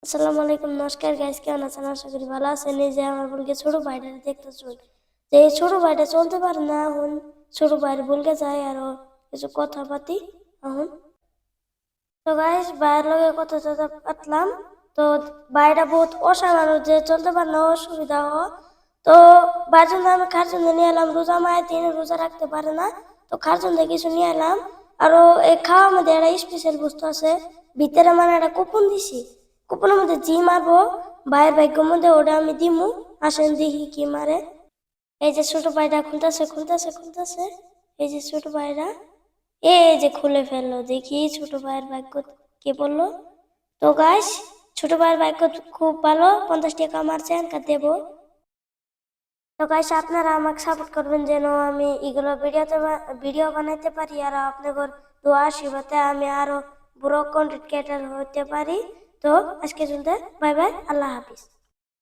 আসসালামু আলাইকুম, নমস্কার গাইস, কেমন আছেন? আশা করি ভালো আছেন। এই যে আমার বোনকে ছোট ভাইটা দেখতেছেন, যে এই ছোট ভাইটা চলতে পারে না এখন। ছোট ভাইয়ের বলকে যায় আরো কিছু কথা পাতি এখন। তো গাইস, ভাইয়ের লগে কথা টথা পাতলাম। তো ভাইটা বহুত অসাধারণ, যে চলতে পারে না, অসুবিধা তো ভাইয়ের জন্য আমি খার জন্য নিয়ে এলাম। রোজা মায়ের দিনে রোজা রাখতে পারে না, তো খার জন্য কিছু নিয়ে এলাম। আরো এই খাওয়ার মধ্যে একটা স্পেশাল বস্তু আছে ভিতরে, মানে একটা কুপন দিছি। কুপনের মধ্যে জি মারবো ভাইয়ের ভাগ্যের মধ্যে, ওটা আমি দিমু। আসেন দেখি কি মারে। এই যে ছোট ভাইটা খুলতেছে খুলতেছে খুলতেছে, এই যে ছোট ভাইরা, এই যে খুলে ফেললো। দেখি ছোট ভাইয়ের ভাগ্য কে বললো। তো গাইস, ছোট ভাইয়ের ভাগ্য খুব ভালো, 50 টাকা মারছে, এনকা দেবো। তো গাইস, আপনারা আমাকে সাপোর্ট করবেন যেন আমি এগুলো ভিডিও বানাইতে পারি, আর আপনাদের দোয়া আশীর্বাদে আমি আরো বড় কন্টেন্ট ক্রিয়েটর হতে পারি। তো আজকে চলতে বাই বাই, আল্লাহ হাফিজ।